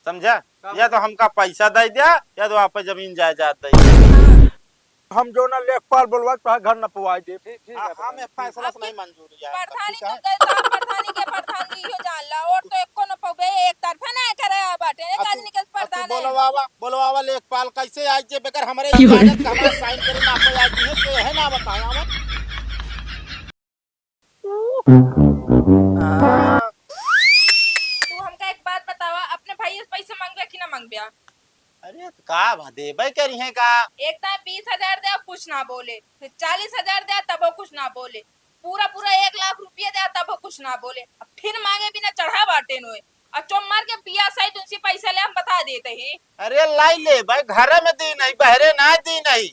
समझा। या तो हमका पैसा दे दिया या तो आप जमीन जायदाद दे। हम जो ना लेखपाल बोलवा तो घर न पवाई दे। ठीक है हमें फैसला से नहीं मंजूर है प्रधानी तो गए तो प्रधानी के प्रधानी हो जानला और तो एको न पवे एक तरफा ना करे बाटे एक आदमी के प्रधान बोलवावा लेखपाल कैसे आज जे बेकर हमारे इजाजत का हमारा साइन करे ना कोई आज है है ना बताया मैं। तू हमका एक बात बतावा अपने भाई से पैसे मांगबे कि ना मांगबे। अरे का भदे भाई करी है का एक टाइम 20,000 दे कुछ ना बोले, फिर 40,000 दे तब वो कुछ ना बोले, पूरा 1 लाख रुपया दे तब वो कुछ ना बोले, अब फिर मांगे बिना चढ़ा बाटे नोए और चोम मार के बिया सही तुमसे पैसा ले हम बता देते ही। अरे लाई ले भाई घर में दी नहीं बहरे ना दी नहीं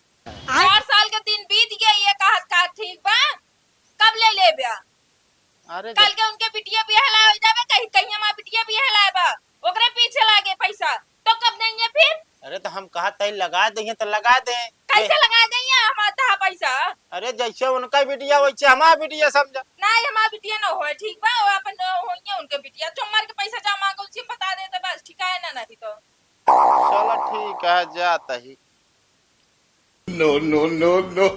4 साल के दिन बीत गया ये कहा ठीक बा कब ले ब्या। अरे कल के उनके बिटिया बियाह ला हो जावे कहीं कहीं हमार बिटिया बियाह लाबा ओकरे पीछे लागे पैसा तो कब देंगे फिर। अरे तो हम कहा तई लगा देंगे तो लगा दे कैसे लगा देंगे हमारा पैसा। अरे जैसे उनका बिटिया वैसे हमारा बिटिया समझा नहीं हमारा बिटिया ना हो ठीक बा वो अपन होइए उनके बिटिया चोमर के पैसा जा मांगो उसी बता देते बस ठीक है ना नहीं तो चलो ठीक है जाता ही। No, no, no, no.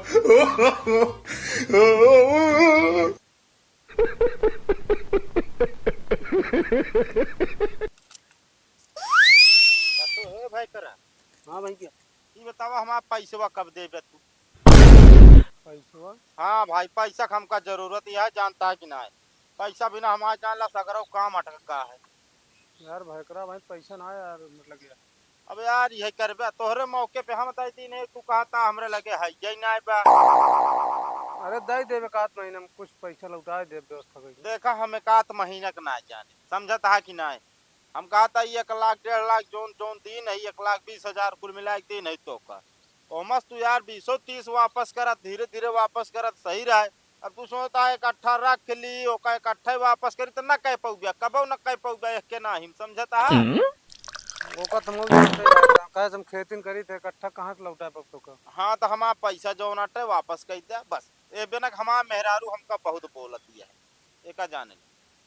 तो भाई करा हाँ भैया ये बतावा हमारा पैसा कब देबे तू। पैसा हाँ भाई पैसा का हमका जरूरत है जानता है कि ना है पैसा बिना हमारा जान ला सगरो काम अटका है यार भयकरा भाई पैसा ना यार मतलब यार अब यार यही करबे तोहरे मौके पे हम बताई नहीं तू कहता हमरे लगे है यही ना बा। अरे दे देवे कात महीने में कुछ पैसा लौटा दे व्यवस्था कर देखा हम एकात महीना के ना जाने समझता है कि ना है हम कहता 1 लाख 1.5 लाख जोन जोन दिन है 1,20,000 कुल मिला के दिन है तो का तो मस्त तू यार 20-30 वापस करत धीरे धीरे वापस करत सही रहे। अब तू सोचता है इकट्ठा रख के ली ओका इकट्ठा वापस करी तो न कह पाऊगा कबो न कह पाऊगा एक के ना हिम समझता है ओका तुम कहे हम खेती करी थे इकट्ठा कहाँ से लौटा पब तो का। हाँ तो हमारा पैसा जो नटे वापस कर दिया बस ए बेनक हमारा मेहरारू हमका बहुत बोलती है एका जाने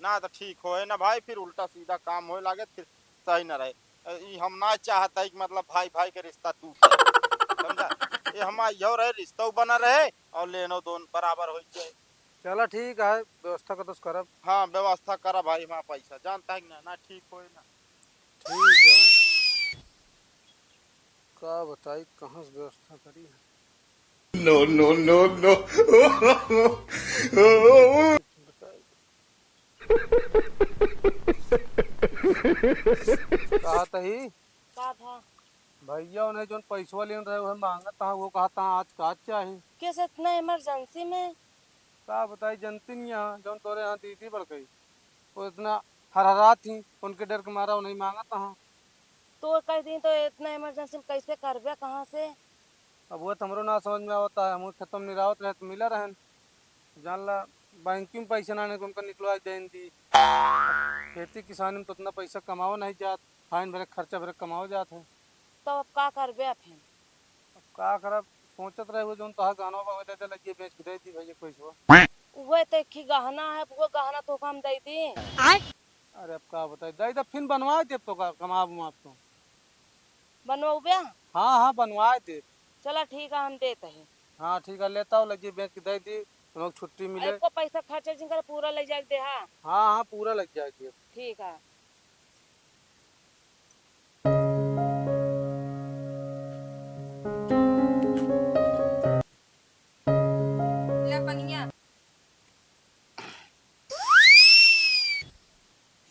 ना तो ठीक होए ना भाई फिर उल्टा सीधा काम होए लागे फिर सही न रहे हम ना चाहता कि मतलब भाई भाई के रिश्ता टूटे समझा ये हमारा यो रहे रिश्ता बना रहे और लेनो दोनों बराबर हो जाए। चलो ठीक है व्यवस्था का तो करब। हाँ व्यवस्था करा भाई हमारा पैसा जानता है ना ठीक होए ना ठीक है का बताई कहाँ से व्यवस्था करी है। No, no, no, no. कहा तही का था भैया उन्हें जो पैसा लेन रहे वो मांगा था वो कहा था आज का चाहे कैसे इतना इमरजेंसी में का बताई जनती नहीं यहाँ जो तोरे यहाँ दीदी बढ़ गई वो इतना हरहरा थी उनके डर के मारा वो नहीं मांगा था। तो कर दी तो इतना इमरजेंसी में कैसे करबे कहाँ से। अब वो हमरो ना समझ में आता है हम खत्म नहीं रावत रहे तो मिला रहन जान ला बैंक में पैसा ना को उनका निकलवा देन दी खेती किसानी में तो उतना पैसा कमाओ नहीं जात फाइन भरे खर्चा भरे कमाओ जात है। तो अब का करबे फिर अब का करब सोचत रहे वो जो तो गाना बजा दे लगी बेच के दे दी भैया पैसा वो तो की गहना है वो गहना तो हम दे दी। अरे अब का बताई दे तो फिर बनवा दे तो का कमाब आप तो बनवाबे। हाँ हाँ बनवा दे। चला ठीक है हम देते हैं। हाँ ठीक है लेता हूँ लगी बेच के दे दी तुम छुट्टी मिले को पैसा खर्चा जिनका पूरा ले जाके दे। हाँ हाँ हाँ पूरा लग जाएगी ठीक है। ले बनिया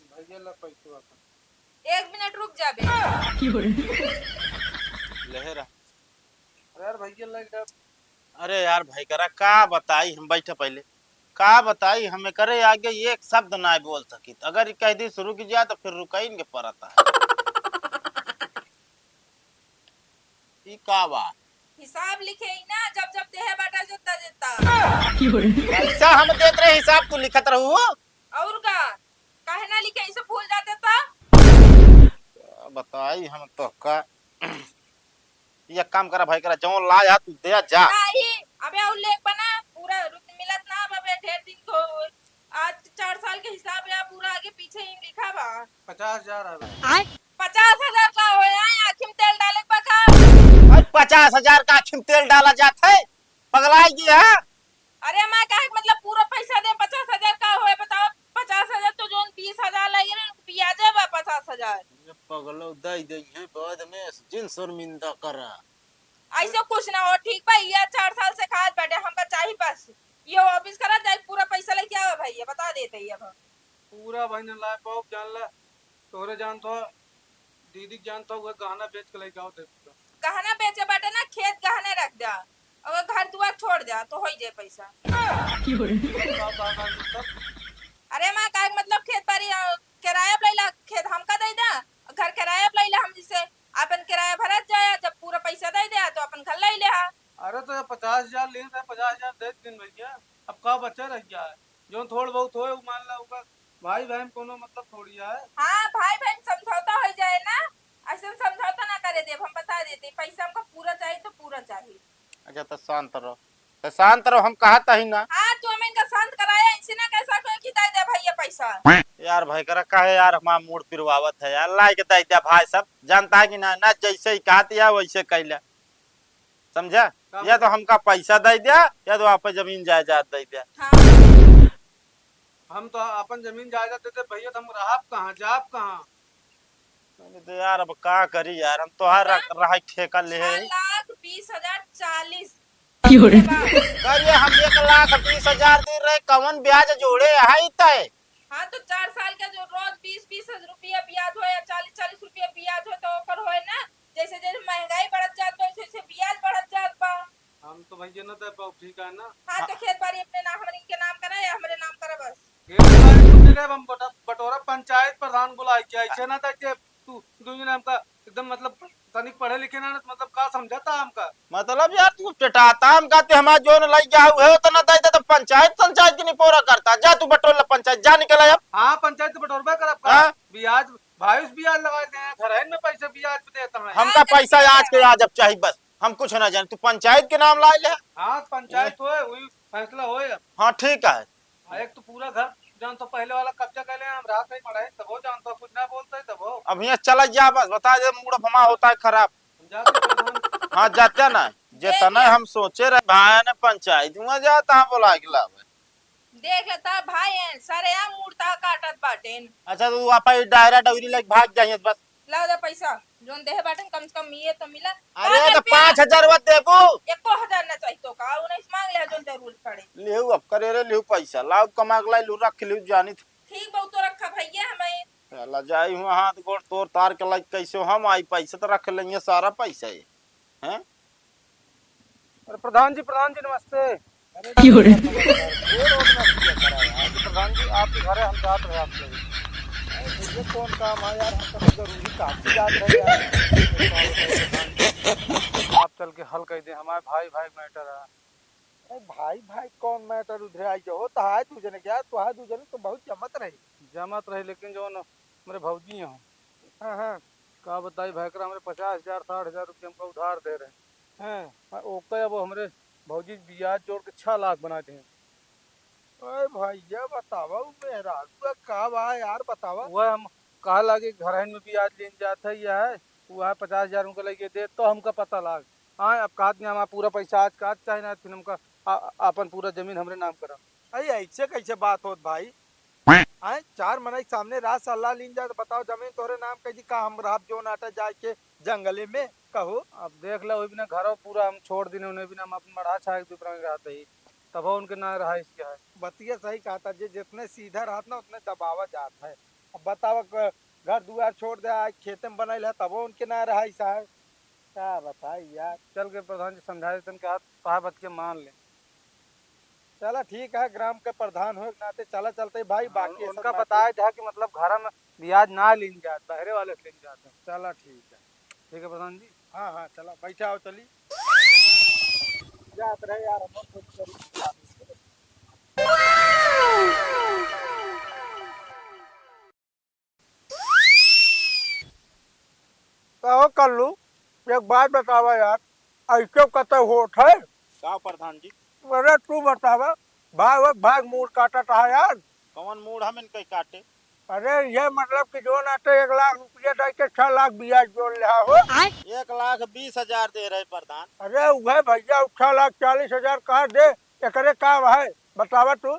भैया ला पैसा 1 मिनट रुक जाबे लहरा। अरे यार भैया लग अरे यार भाई करा का बताई हम बैठे पहले का बताई हमें करे आगे एक शब्द ना बोल सकी अगर कह दी शुरू की जाए तो फिर रुकाएंगे पड़ता है ई का बा हिसाब लिखे ही ना जब जब देहे बाटा जोता देता पैसा हम देत रहे हिसाब तू लिखत रहू और का काहे ना लिखे इसे भूल जाते ता बताई हम तो का ये काम करा भाई करा जो ला जा तू दे जा नहीं अबे उल्लेख बना पूरा मिलत ना अबे ढेर दिन को आज 4 साल के हिसाब है पूरा आगे पीछे ही लिखा बा 50,000 है 50 50,000 का आखिर तेल डाला जाता है, पगलाएगी है। अरे मैं कहे मतलब पूरा पैसा दे 50,000 का होए बताओ। 50,000 तो जोन 20,000 लगे ना ब्याजे बा 50,000। ये पगलो दई दई है बाद में जिन शर्मिंदा करा। ऐसे कुछ ना हो ठीक भाई, ये 4 साल से खाद बैठे हमका चाहिए बस। ये ऑफिस करा जाए पूरा पैसा लेके आओ भैया बता देते ही अब। पूरा भाई ने लाए पाओ जान ला, तोरे जान तो दीदी के जान तो वो गहना बेच के लेके आओ दे तो। गहना बेचे बाटे ना खेत गहने रख दिया, अगर घर दुआर छोड़ दिया तो हो जाए पैसा। अरे मैं का मतलब खेत बाड़ी किराया पे लैला, खेत हमका दे दा, घर किराया पे लैला, हम जिसे अपन किराया भरत जाए, जब पूरा पैसा दे दे तो अपन घर ले ले। अरे तो 50,000 ले रहे, 50,000 दे दिन भैया, अब का बच्चा रह गया है जो थोड़ बहुत होए उ मान ला होगा। भाई बहन कोनो मतलब थोड़ी है। हाँ भाई बहन समझौता हो जाए ना, ऐसे समझौता ना करे देव, हम बता देते पैसा हमको पूरा चाहिए तो पूरा चाहिए। अच्छा तो शांत रहो, तो शांत रहो, हम कहता ही ना। हाँ तो हमें इनका शांत कराया, इसी ना कैसा कोई की दे दे भैया पैसा। यार भाई करा काहे यार हमारा मूड पिरवावत है यार, लाई के दई दे भाई सब जानता है कि ना, ना जैसे ही कहती है वैसे कैला, समझा। या तो हमका पैसा दे दिया या तो आप जमीन जायदाद दे दिया। हाँ हम तो अपन जमीन जायदाद देते भैया, तो हम रहब कहाँ जाब कहाँ। तो यार अब का करी यार, हम तो हर रहा ठेका ले है। 6,20,040 करिए हम 1,20,000 दे रहे, कवन ब्याज जोड़े है तय। हाँ तो 4 साल का जो रोज 20-20 रुपया ब्याज हो या 40-40 रुपया ब्याज हो तो ओकर होए ना, जैसे जैसे महंगाई बढ़त जात बा वैसे वैसे ब्याज बढ़त जात बा। हम तो भैया न दे पाओ, ठीक है ना। हाँ तो खेत बाड़ी अपने नाम हमरे के नाम करा या हमरे नाम करा बस। खेत बाड़ी तुम जगह हम बटोरा पंचायत प्रधान बुलाई के ऐसे ना था कि तू दुनिया ने हमका एकदम मतलब तनिक पढ़े लिखे ना मतलब का समझाता हमका। मतलब यार तू चटाता हम कहते हमारा जोन लग गया है तो ना दे दे, तो पंचायत संचायत की नहीं पूरा करता। जा तू बटोल पंचायत जा, निकल अब। हाँ पंचायत बटोरबा करब का हाँ? ब्याज भाई ब्याज लगा दे घर में पैसा ब्याज पे देता है। हमका पैसा आज के आज अब चाहिए बस, हम कुछ ना जाने, तू पंचायत के नाम ला ले। हाँ पंचायत होए वही फैसला होए। हाँ ठीक है। एक तो पूरा घर जान तो पहले वाला कब्जा कर ले, हम रात नहीं पढ़ाए तब वो जान तो कुछ ना बोलते तब वो अब यहाँ चला जा बस, बता दे मूड हमा होता है खराब। हाँ जाता ना जितना हम सोचे रहे भाई ने पंचायत में जाता है बोला अगला। देख लेता भाई है सारे यहाँ मूर्ता काटत बाटेन। अच्छा तो आप डायरा डवरी लग भाग जाइए बस। लाओ दे पैसा जोन देह बाटेन कम से कम ये तो मिला। अरे तो 5,000 वत देखो, 1,000 ना चाहिए तो का उन्हें मांग ले जोन जरूर पड़े। लेहू अब करे रे लेहू पैसा लाओ कमा के लाई लू रख लियो जानी थी। ठीक बहुत तो रखा भैया हमें। चला जाई हूँ हाथ गोड़ तोड़ तार के लाइक कैसे हम आई पैसा तो रख लेंगे सारा पैसा ये हैं। अरे प्रधान जी नमस्ते। प्रधान जी आपके घर है, हम जात रहे आपके। ये कौन काम है यार, हम तो जरूरी काफी जात रहे यार। आप चल के हल कर दे, हमारे भाई भाई मैटर है। भाई कौन मैटर उधर आई जो तो है तुझे ने क्या तो है तुझे तो बहुत जमत रही लेकिन जो न मेरे भौजी हैं हाँ हाँ का बताई भाई कर हमारे 50,000 60,000 रुपये हमको उधार दे रहे हैं। हाँ ओके अब हमारे भौजी ब्याज जोड़ के 6 लाख बना दे। अरे भैया बतावा मेरा का बा यार बतावा। वह हम कहा लागे घर में ब्याज लेन जाता ही है, वह 50,000 उनका लगे दे तो हमका पता लाग। हाँ अब कहा हमारा पूरा पैसा आज का चाहे ना फिर हमका अपन पूरा जमीन हमरे नाम करा। अरे ऐसे कैसे बात होत भाई, आए 4 महीने सामने रात सलाह लीन जा बताओ जमीन तोरे नाम कही का हम रात जो नाटा जाके जंगले में कहो। अब देख लो बिना घर पूरा हम छोड़ देने उन्हें बिना हम अपन मढ़ा छा रहते ही तब उनके ना रहा इसके है। बतिया सही कहा था जितने सीधा रहत ना उतने दबावा जात है। अब बतावा घर दुआर छोड़ दे आज खेते में बनल है तब उनके ना रहा साहब क्या बताई यार। चल के प्रधान जी समझा देते कि आप कहा बात के मान ले। चला ठीक है ग्राम के प्रधान हो नाते चला चलते भाई बाकी उनका बताया था कि मतलब घर में ब्याज ना लेन जाता बहरे वाले से लेन जाते हैं। चला ठीक है प्रधान जी। हाँ हाँ चला बैठा आओ चली जात रहे यार हम कुछ कहो कर लू एक बात बतावा यार ऐसे कत होठ है का प्रधान जी। अरे तू बतावा भाग भाग मूड काटा था यार। कौन मूड हम इनके काटे। अरे ये मतलब कि जो ना तो 1 लाख रुपया दे के 6 लाख ब्याज जोड़ ले हो। 1,20,000 दे रहे प्रधान। अरे वह भैया 6,40,000 कहा दे एकरे का है बतावा तू।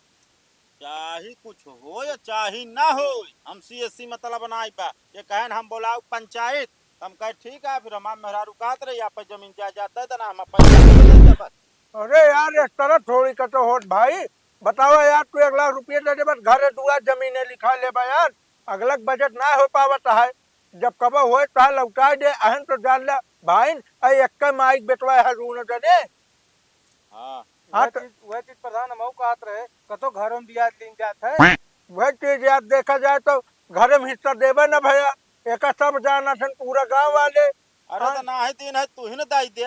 चाहे कुछ हो या चाहे ना हो, हम CSC मतलब बनाई बा ये कहन हम बोलाओ पंचायत, हम कहे ठीक है, फिर हम मेहरारू कहत रही आप जमीन जायदाद दे देना, हम पैसा दे दे बस। अरे यार इस तरह थोड़ी का तो होत भाई। बताओ यार तू 1 लाख रुपया दे दे बस घरे दुआ जमीने लिखा ले बा यार। अगलक बजट ना हो पावत है। जब कब हो तो लौटा दे अहन तो जान ले भाई एक माइक बेटवा है रून दे दे। हाँ हाँ वह चीज प्रधान हम कहत रहे कतो घरों में ब्याज लिन जात है। वह चीज यार देखा जाए तो घर में हिस्सा देवे ना भैया। एक सब जाना था पूरा गांव वाले। अरे तो ना है तीन है तू ही न दाई दे,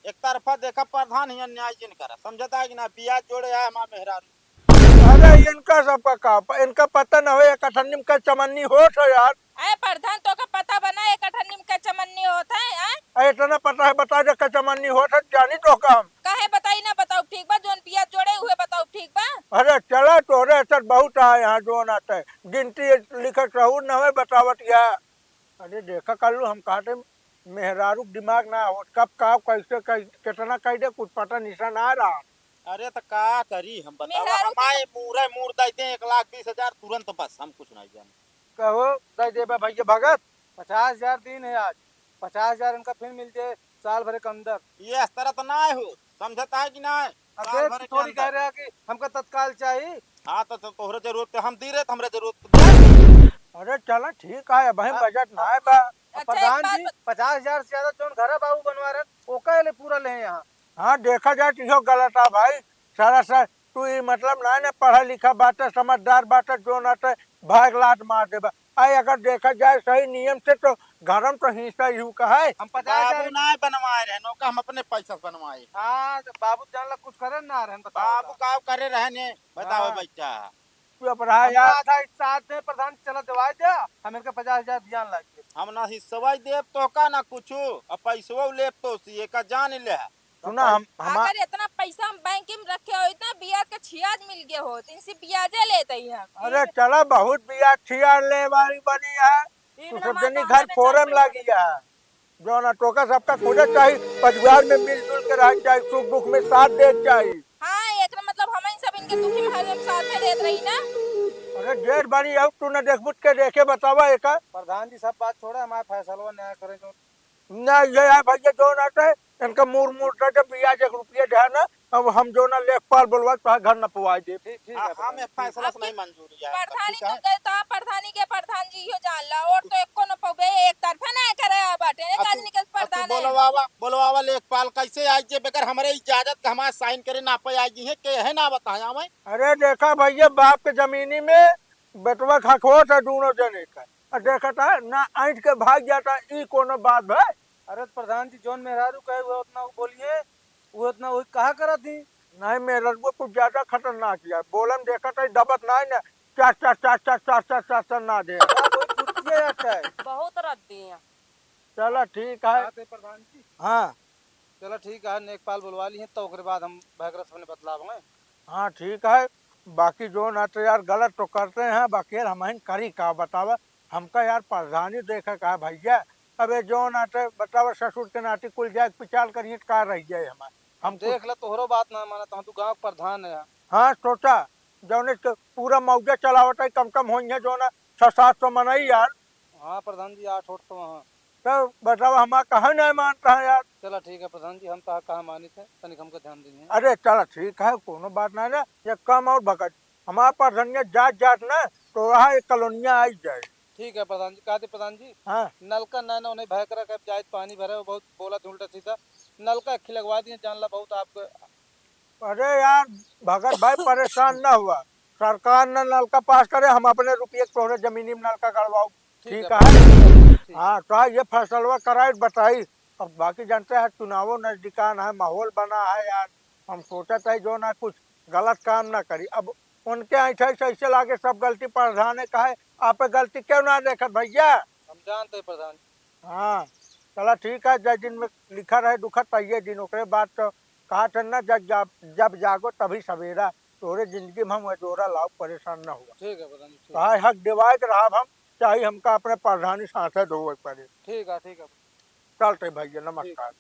एक तरफा देखा प्रधान ही अन्याय जिन करा, समझता है कि ना ब्याज जोड़े है हमारे मेहरारू। अरे इनका सबका का इनका पता न हो एक अठन्नी का चमन्नी हो तो यार। अरे प्रधान तो का पता बना एक अठन्नी में का चमन्नी होता है। इतना पता है बता दे का चमन्नी हो तो जानी तो काम। काहे बताई ना बताओ ठीक बा, जोन ब्याज जोड़े हुए बताओ ठीक बा। अरे चला तोरे सर बहुत है यहाँ जो आता है गिनती लिखत रहू न हो बतावत या। अरे देखा कर हम कहते मेहरारू दिमाग ना हो कब का कैसे कितना कह दे कुछ पता निशान आ रहा। अरे तो का करी हम बताओ, मेहरारू हमारे मुरे मूर देते हैं 1,20,000 तुरंत बस, हम कुछ नहीं जाने। कहो दे दे भैया भगत। 50,000 दिन है आज, 50,000 इनका फिर मिल जाए साल भर के अंदर। ये इस तरह तो ना हो, समझता है कि ना है साल भर अबे के थोड़ी कह अंदर। रहा है कि हमका तत्काल चाहिए। हाँ तो तोहरे जरूरत है हम दी रहे, हमरे जरूरत है। अरे चला ठीक है भाई बजट ना है बा। अच्छा, एक प्रधान बात जी 50,000 से ज्यादा जोन घर बाबू बनवा रहे ओका ले पूरा ले यहाँ। हाँ देखा जाए तो यो गलत है भाई। सारा सा तू ये मतलब ना ना पढ़ा लिखा बात है समझदार बात है जो ना तो भाग लात मार दे बा। आई अगर देखा जाए सही नियम से तो घरम तो हिस्सा यूं का है। हम 50,000 बाबू ना बनवाए रहे नौका, हम अपने पैसा से बनवाए। हाँ तो बाबू जान ला कुछ करे ना रहे बाबू का करे रहे ने बताओ हाँ। बच्चा। तू अपना यार यार आधा साथ में प्रधान चला दवा दिया हम इनका 50,000 ध्यान लगे। हम ना हिस्सा देव तो का ना कुछ, और पैसो लेप तो सी का जान ले। सुना हम अगर इतना पैसा हम बैंक में रखे हो, इतना ब्याज का छियाज मिल गया हो तो इनसे ब्याजे लेते ही हैं। अरे चला बहुत बिया छिया ले वाली बनी है। तू सब जनी घर फोरम लगी है जो ना टोका सबका खुद चाहिए परिवार में मिलजुल के रह चाहिए सुख दुख में साथ दे चाहिए। हाँ एक मतलब हम सब इनके दुखी में हर साथ में देते रही ना। अरे डेढ़ बारी अब तू न देख बुझ के देखे बतावा एक प्रधान जी सब बात छोड़े हमारे फैसला न्याय करे जो। ना ये है भैया जो ना है इनका मूर मूर का जब ब्याज 1 रुपया है ना अब हम जो ना लेखपाल बोलवा तो घर न पवाई दे। ठीक ठीक हाँ है हमें फैसला से नहीं मंजूर है। प्रधानी ठीक है? तो कहता प्रधानी के प्रधान जी हो जान ला और तो एको न पवे एक तरफा ना करे बाटे एक आदमी के प्रधान है। बोलवावा लेखपाल कैसे आई जे बगैर हमारे इजाजत के हमारे साइन करे ना पे आई है के है ना बताया मैं। अरे देखा भैया बाप के जमीनी में बेटवा खखो था दोनों जने का और देखा था ना ऐंठ के भाग जाता ई कोनो बात है। अरे प्रधान जी जोन मेहरारू कहे वो उतना वो बोलिए वो उतना वही कहा करा थी। नहीं मेरा को कुछ ज्यादा खतरनाक किया बोलम देखा था दबत ना ना चार चार चार चार चार चार चार चार ना दे जाता है। बहुत रद्दी है। चलो ठीक है। बात है प्रधान जी। हाँ चलो ठीक है नेकपाल बुलवा ली है तो ओकरे बाद हम भगरस अपने बतलावेंगे। हाँ ठीक है। बाकी जो ना तो यार गलत तो करते हैं बाकी यार हम करी का बतावा हमका यार प्रधानी देखा का भैया। अबे जो ना तो बतावा ससुर के नाती कुल जाए पिचाल करिए का रह जाए हमारे हम देख ला तोहरो बात ना माना तो तू गाँव प्रधान है। हाँ सोचा जौने के पूरा मौजा चलावट है कम हो जो ना 600-700 मनाई यार। हाँ प्रधान जी 800 हाँ। तो बताओ हमारा कहा नहीं मानता है यार। चलो ठीक है प्रधान जी हम तो कहा मानी थे तनिक हमको ध्यान देंगे। अरे चलो ठीक है कोनो बात नहीं ना ये कम और भगत हमारे पास रंगे जात जात ना तो वहाँ एक कॉलोनिया आई जाए। ठीक है प्रधान जी कहते प्रधान जी हाँ नलका ना उन्हें भय करा कब जाए पानी भरे वो बहुत बोला उल्टा सीधा नलका अखी लगवा दिए जान ला बहुत आपको। अरे यार भगत भाई परेशान ना हुआ सरकार ने नलका पास करे हम अपने रुपये तोहरे जमीनी में नलका करवाओ ठीक है। हाँ तो ये फैसला कराए बताई। अब बाकी जानते हैं चुनावों नजदीकान है माहौल बना है यार हम सोचा था जो ना कुछ गलत काम ना करी। अब उनके ऐसे ऐसे लागे सब गलती प्रधान ने कहा है आप गलती क्यों ना देखा भैया। हम जानते हैं प्रधान जी। हाँ चला ठीक है जब दिन में लिखा रहे दुखत तय दिन ओकरे बाद तो कहा था ना जब जागो तभी सवेरा तोरे जिंदगी में हम जोरा लाओ, परेशान न हुआ। ठीक है प्रधान जी, ठीक कहा हक दिवाए के रहा हम, चाहे हमका अपने प्रधानी साथे धोवे पड़े। ठीक है, ठीक है। चलते भैया, नमस्कार।